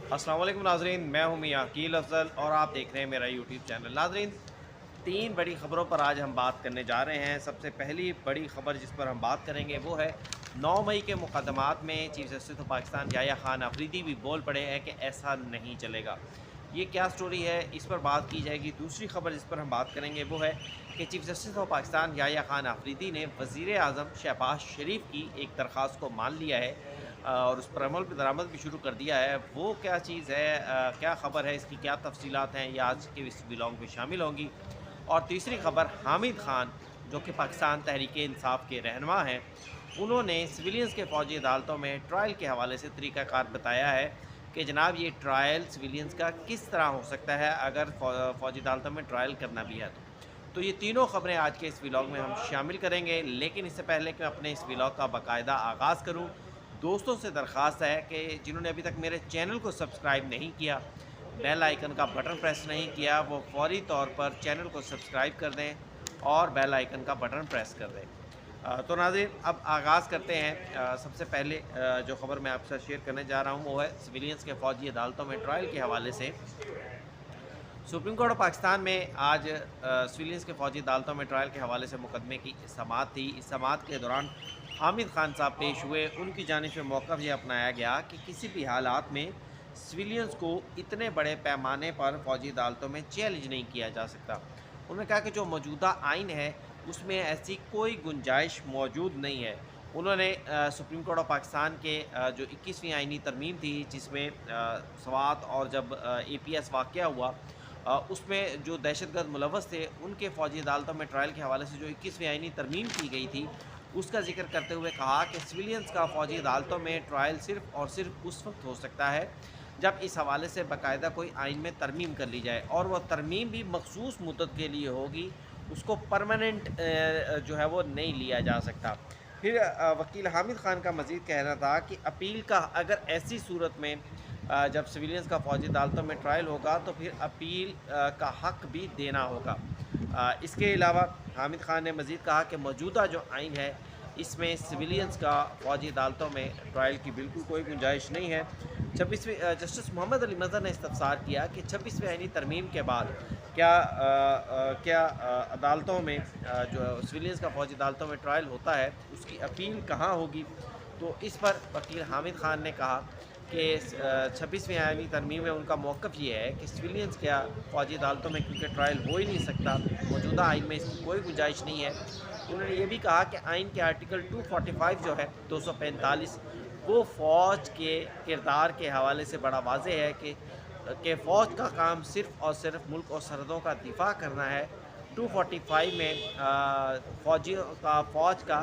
अस्सलाम वालेकुम नाज़रीन, मैं हूं मियां अकील अफजल और आप देख रहे हैं मेरा यूट्यूब चैनल। नाज़रीन, तीन बड़ी ख़बरों पर आज हम बात करने जा रहे हैं। सबसे पहली बड़ी ख़बर जिस पर हम बात करेंगे वो है 9 मई के मुक़दमात में chief justice of Pakistan Yahya Khan Afridi भी बोल पड़े हैं कि ऐसा नहीं चलेगा। ये क्या स्टोरी है, इस पर बात की जाएगी। दूसरी ख़बर जिस पर हम बात करेंगे वो है कि chief justice of Pakistan Yahya Khan Afridi ने वज़ीर आज़म शहबाज शरीफ की एक दरख्वास्त को मान लिया है और उस पर अमल दरामद भी शुरू कर दिया है। वो क्या चीज़ है, क्या ख़बर है, इसकी क्या तफसीलात हैं, ये आज के इस व्लॉग में शामिल होंगी। और तीसरी ख़बर, हामिद खान जो कि पाकिस्तान तहरीक इंसाफ के रहनुमा हैं, उन्होंने सिविलियंस के फ़ौजी अदालतों में ट्रायल के हवाले से तरीक़ाकार बताया है कि जनाब ये ट्रायल सिविलियंस का किस तरह हो सकता है अगर फ़ौजी अदालतों में ट्रायल करना भी है तो ये तीनों ख़बरें आज के इस व्लॉग में हम शामिल करेंगे। लेकिन इससे पहले कि मैं अपने इस व्लॉग का बाकायदा आगाज़ करूँ, दोस्तों से दरख्वास्त है कि जिन्होंने अभी तक मेरे चैनल को सब्सक्राइब नहीं किया, बेल आइकन का बटन प्रेस नहीं किया, वो फौरी तौर पर चैनल को सब्सक्राइब कर दें और बेल आइकन का बटन प्रेस कर दें। तो नाज़रीन, अब आगाज़ करते हैं। सबसे पहले जो ख़बर मैं आपसे शेयर करने जा रहा हूँ वो है सिविलियंस के फ़ौजी अदालतों में ट्रायल के हवाले से। सुप्रीम कोर्ट ऑफ पाकिस्तान में आज सिविलियंस के फ़ौजी अदालतों में ट्रायल के हवाले से मुकदमे की समाअत थी। इस समाअत के दौरान हामिद खान साहब पेश हुए। उनकी जानिब से मौक़िफ़ ये अपनाया गया कि किसी भी हालात में सिविलियंस को इतने बड़े पैमाने पर फ़ौजी अदालतों में चैलेंज नहीं किया जा सकता। उन्होंने कहा कि जो मौजूदा आइन है उसमें ऐसी कोई गुंजाइश मौजूद नहीं है। उन्होंने सुप्रीम कोर्ट ऑफ पाकिस्तान के जो 21वीं आइनी तरमीम थी जिसमें स्वात और जब APS वाक़या हुआ उसमें जो दहशतगर्द मुलव्वस थे उनके फ़ौजी अदालतों में ट्रायल के हवाले से जो 21वीं आइनी तरमीम की गई थी उसका जिक्र करते हुए कहा कि सिविलियंस का फ़ौजी अदालतों में ट्रायल सिर्फ़ और सिर्फ उस वक्त हो सकता है जब इस हवाले से बाकायदा कोई आइन में तरमीम कर ली जाए और वह तरमीम भी मखसूस मुद्दत के लिए होगी, उसको परमानेंट जो है वो नहीं लिया जा सकता। फिर वकील हामिद खान का मज़ीद कहना था कि अपील का अगर ऐसी सूरत में जब सिविलियंस का फ़ौजी अदालतों में ट्रायल होगा तो फिर अपील का हक़ भी देना होगा। इसके अलावा हामिद खान ने मज़ीद कहा कि मौजूदा जो आइन है इसमें सिविलियंस का फ़ौजी अदालतों में ट्रायल की बिल्कुल कोई गुंजाइश नहीं है। 26वीं जस्टिस मोहम्मद अली मज़हर ने इस्तफ़सार किया कि 26वीं आइनी तरमीम के बाद क्या अदालतों में जो सिविलियंस का फ़ौजी अदालतों में ट्रायल होता है उसकी अपील कहाँ होगी। तो इस पर वकील हामिद खान ने कहा कि 26वीं आइनी तरमीम में उनका मौक़िफ़ ये है कि सिविलियंस क्या फ़ौजी अदालतों में क्योंकि ट्रायल हो ही नहीं सकता, मौजूदा आइन में इसकी कोई गुंजाइश नहीं है। उन्होंने ये भी कहा कि आइन के आर्टिकल 245 जो है 245 वो फ़ौज के किरदार के हवाले से बड़ा वाज़ेह है कि फ़ौज का काम सिर्फ़ और सिर्फ मुल्क और सरहदों का दिफा करना है। 245 में फ़ौज का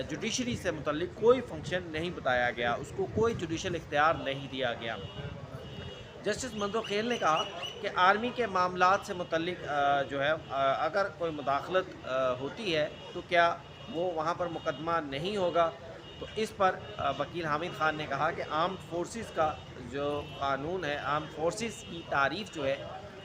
जुडिशरी से मुतल्लिक कोई फंक्शन नहीं बताया गया, उसको कोई जुडिशल इख्तियार नहीं दिया गया। जस्टिस मंजूर खेल ने कहा कि आर्मी के मामलात से मुतल्लिक जो है अगर कोई मुदाखलत होती है तो क्या वो वहाँ पर मुकदमा नहीं होगा। तो इस पर वकील हामिद खान ने कहा कि आर्म्ड फोर्सेस का जो कानून है, आर्म्ड फोर्सेस की तारीफ़ जो है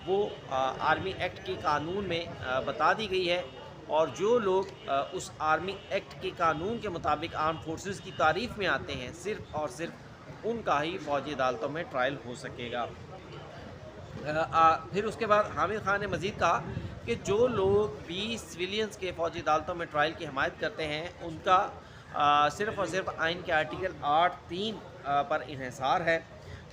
वो आर्मी एक्ट के कानून में बता दी गई है और जो लोग उस आर्मी एक्ट के कानून के मुताबिक आर्म्ड फोर्सेस की तारीफ़ में आते हैं सिर्फ़ और सिर्फ उनका ही फ़ौजी अदालतों में ट्रायल हो सकेगा। फिर उसके बाद हामिद खान ने मज़ीद कहा कि जो लोग भी सिविलियंस के फ़ौजी अदालतों में ट्रायल की हमायत करते हैं उनका सिर्फ़ और सिर्फ आइन के आर्टिकल 8(3) पर इन्हिसार है।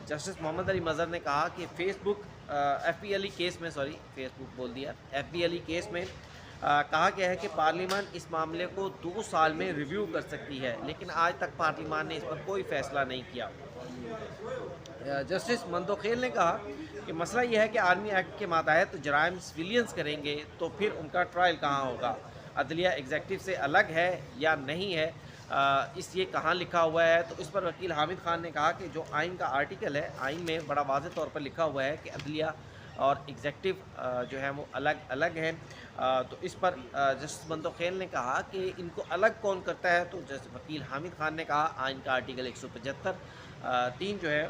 जस्टिस मोहम्मद अली मज़हर ने कहा कि FP केस में फेसबुक बोल दिया, FP केस में कहा गया है कि पार्लियामान इस मामले को 2 साल में रिव्यू कर सकती है, लेकिन आज तक पार्लियामान ने इस पर कोई फ़ैसला नहीं किया। जस्टिस मंदोखेल ने कहा कि मसला यह है कि आर्मी एक्ट के मातहत जराइम सिविलियंस करेंगे तो फिर उनका ट्रायल कहाँ होगा, अदलिया एग्जेक्टिव से अलग है या नहीं है, इस ये कहाँ लिखा हुआ है। तो इस पर वकील हामिद खान ने कहा कि जो आइन का आर्टिकल है, आइन में बड़ा वाज़ेह तौर पर लिखा हुआ है कि अदलिया और एग्जेक्टिव जो है वो अलग अलग हैं। तो इस पर जस्टिस मंदोखेल ने कहा कि इनको अलग कौन करता है। तो जैसे वकील हामिद खान ने कहा आइन का आर्टिकल 175(3) जो है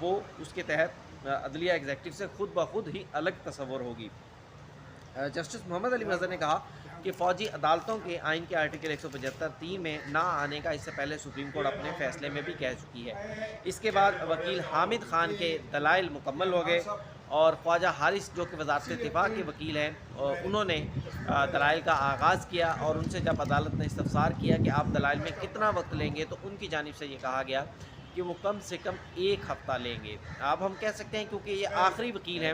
वो उसके तहत अदलिया एग्जेक्टिव से खुद ब खुद ही अलग तस्वर होगी। जस्टिस मोहम्मद अली मज़हर ने कहा کہ فوجی عدالتوں کے آئین کے آرٹیکل 175(3) میں نہ آنے کا اس سے پہلے سپریم کورٹ اپنے فیصلے میں بھی کہہ چکی ہے۔ اس کے بعد وکیل حامد خان کے دلائل مکمل ہو گئے اور خواجہ حارث جو کہ وزارت دفاع کے وکیل ہیں انہوں نے دلائل کا آغاز کیا، اور ان سے جب عدالت نے استفسار کیا کہ آپ دلائل میں کتنا وقت لیں گے تو ان کی جانب سے یہ کہا گیا کہ وہ کم سے کم 1 ہفتہ لیں گے۔ اب ہم کہہ سکتے ہیں کیونکہ یہ آخری وکیل ہیں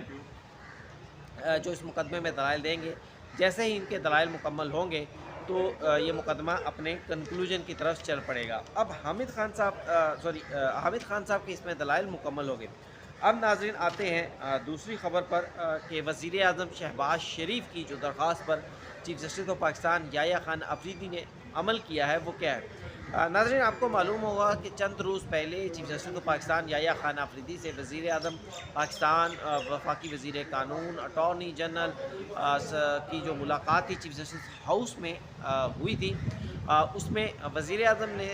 جو اس مقدمے میں دلائل دیں گے، جیسے ہی ان کے دلائل مکمل ہوں گے تو یہ مقدمہ اپنے کنکلوژن کی طرف چل پڑے گا۔ اب حامد خان صاحب کے اس میں دلائل مکمل ہو گئے۔ اب ناظرین آتے ہیں دوسری خبر پر کہ وزیر اعظم شہباز شریف کی جو درخواست پر chief justice of Pakistan Yahya Khan Afridi نے عمل کیا ہے وہ کیا ہے؟ ناظرین آپ کو معلوم ہوگا کہ چند روز پہلے chief justice of Pakistan Yahya Khan Afridi سے وزیر اعظم پاکستان، وفاقی وزیر قانون، اٹارنی جنرل کی جو ملاقات تھی چیف جسٹس ہاؤس میں ہوئی تھی، اس میں وزیر اعظم نے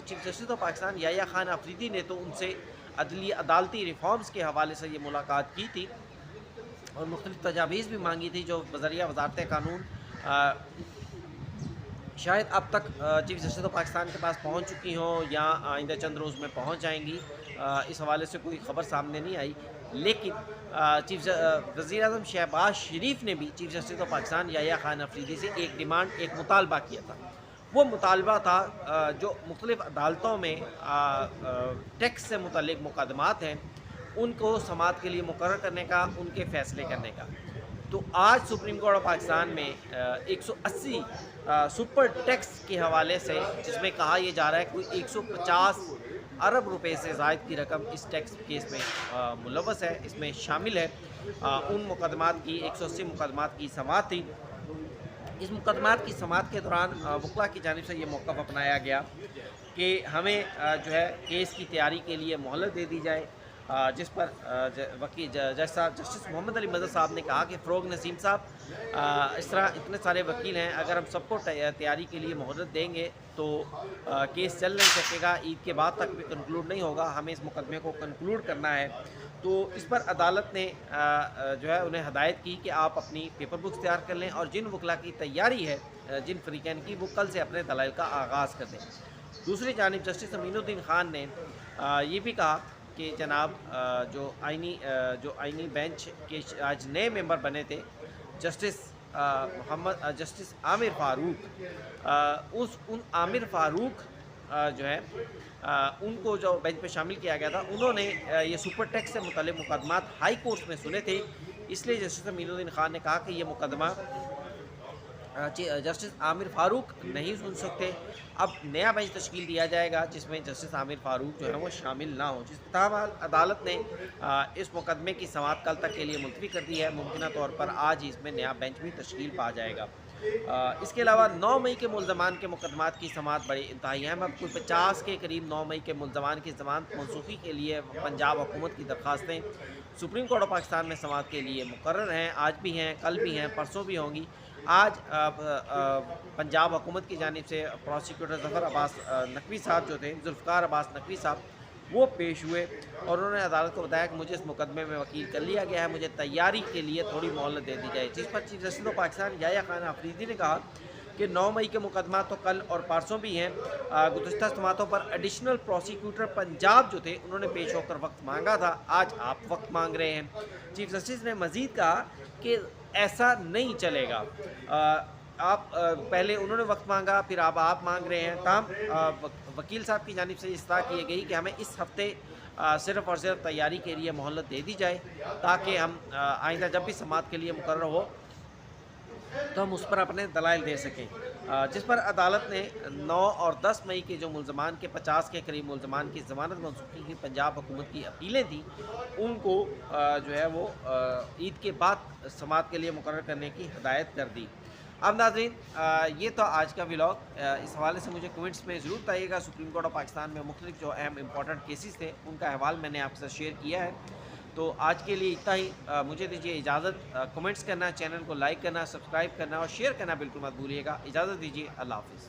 chief justice of Pakistan Yahya Khan Afridi نے تو ان سے عدالتی ریفارمز کے حوالے سے یہ ملاقات کی تھی اور مختلف تجاویز بھی مانگی تھی جو بذریعہ وزارت قانون شاید اب تک چیف جسٹس آف پاکستان کے پاس پہنچ چکی ہوں یا آئندہ چند روز میں پہنچ جائیں گی۔ اس حوالے سے کوئی خبر سامنے نہیں آئی، لیکن وزیر اعظم شہباز شریف نے بھی chief justice of Pakistan Yahya Khan Afridi سے ایک مطالبہ کیا تھا۔ وہ مطالبہ تھا جو مختلف عدالتوں میں ٹیکس سے متعلق مقدمات ہیں ان کو سماعت کے لیے مقرر کرنے کا، ان کے فیصلے کرنے کا۔ تو آج سپریم کورٹ آف پاکستان میں 180 سپر ٹیکس کے حوالے سے، جس میں کہا یہ جا رہا ہے کوئی 150 ارب روپے سے زائد کی رقم اس ٹیکس کیس میں ملوث ہے، اس میں شامل ہے۔ ان مقدمات کی 180 مقدمات کی سماعت تھی۔ اس مقدمات کی سماعت کے دوران وکلاء کی جانب سے یہ موقف اپنایا گیا کہ ہمیں جو ہے کیس کی تیاری کے لیے مہلت دے دی جائے، جس پر وکیل جسٹس محمد علی مظہر صاحب نے کہا کہ فروغ نسیم صاحب اس طرح اتنے سارے وکیل ہیں، اگر ہم سب کو تیاری کے لیے مہلت دیں گے تو کیس چل نہیں سکے گا، عید کے بعد تک بھی کنکلوڈ نہیں ہوگا، ہمیں اس مقدمے کو کنکلوڈ کرنا ہے۔ تو اس پر عدالت نے جو ہے انہیں ہدایت کی کہ آپ اپنی پیپر بکس تیار کر لیں اور جن وکلاء کی تیاری ہے جن فریقین کی، وہ کل سے اپنے دلائل کا آغاز کر دیں۔ دوسری جانب جسٹس امین الدین خان نے یہ بھی کہا کہ جناب جو آئینی بینچ کے آج نئے ممبر بنے تھے جسٹس عامر فاروق، ان عامر فاروق جو ہے ان کو جو بینچ پہ شامل کیا گیا تھا، انہوں نے یہ سپر ٹیکس سے متعلق مقدمات ہائی کورٹ میں سنے تھے، اس لیے جسٹس امین الدین خان نے کہا کہ یہ مقدمہ جسٹس عامر فاروق نہیں سن سکتے، اب نیا بینچ تشکیل دیا جائے گا جس میں جسٹس عامر فاروق جو ہے وہ شامل نہ ہو۔ جس تاحال عدالت نے اس مقدمے کی سماعت کل تک کے لیے ملتوی کر دی ہے، ممکنہ طور پر آج ہی اس میں نیا بینچ بھی تشکیل پا جائے گا۔ اس کے علاوہ 9 مئی کے ملزمان کے مقدمات کی سماعت بڑی انتہائی اہم، اب کوئی 50 کے قریب 9 مئی کے ملزمان کی ضمانت منسوخی کے لیے پنجاب حکومت کی درخواستیں سپریم کورٹ آف پاکستان میں سماعت کے لیے مقرر ہیں، آج بھی ہیں، کل بھی ہیں، پرسوں بھی ہوں گی۔ آج پنجاب حکومت کی جانب سے پروسیکیوٹر ظفر عباس نقوی صاحب جو تھے، ذوالفقار عباس نقوی صاحب، وہ پیش ہوئے اور انہوں نے عدالت کو بتایا کہ مجھے اس مقدمے میں وکیل کر لیا گیا ہے، مجھے تیاری کے لیے تھوڑی مہلت دے دی جائے، جس پر chief justice of Pakistan Yahya Khan Afridi نے کہا کہ 9 مئی کے مقدمات تو کل اور پرسوں بھی ہیں، گزشتہ سماعتوں پر ایڈیشنل پروسیکیوٹر پنجاب جو تھے انہوں نے پیش ہو کر وقت مانگا تھا، آج آپ وقت مانگ رہے ہیں۔ چیف جسٹس نے مزید کہا کہ ایسا نہیں چلے گا، آپ پہلے انہوں نے وقت مانگا، پھر آپ مانگ رہے ہیں۔ تاہم وکیل صاحب کی جانب سے اصلاح کی گئی کہ ہمیں اس ہفتے صرف اور صرف تیاری کے لیے مہلت دے دی جائے تاکہ ہم آئندہ جب بھی سماعت کے لیے مقرر ہو تو ہم اس پر اپنے دلائل دے سکیں، جس پر عدالت نے 9 اور 10 مئی کے جو ملزمان کے 50 کے قریب ملزمان کی ضمانت منسوخی کی پنجاب حکومت کی اپیلیں تھیں ان کو جو ہے وہ عید کے بعد سماعت کے لیے مقرر کرنے کی ہدایت کر دی۔ اب ناظرین یہ تو آج کا ولاگ، اس حوالے سے مجھے کمنٹس میں ضرور بتائیے گا۔ سپریم کورٹ آف پاکستان میں مختلف جو اہم امپورٹنٹ کیسز تھے ان کا احوال میں نے آپ سے شیئر کیا ہے۔ تو آج کے لیے اتنا ہی، مجھے دیجیے اجازت، کمنٹس کرنا، چینل کو لائک کرنا، سبسکرائب کرنا اور شیئر کرنا بالکل مت بھولیے گا۔ اجازت دیجیے، اللہ حافظ۔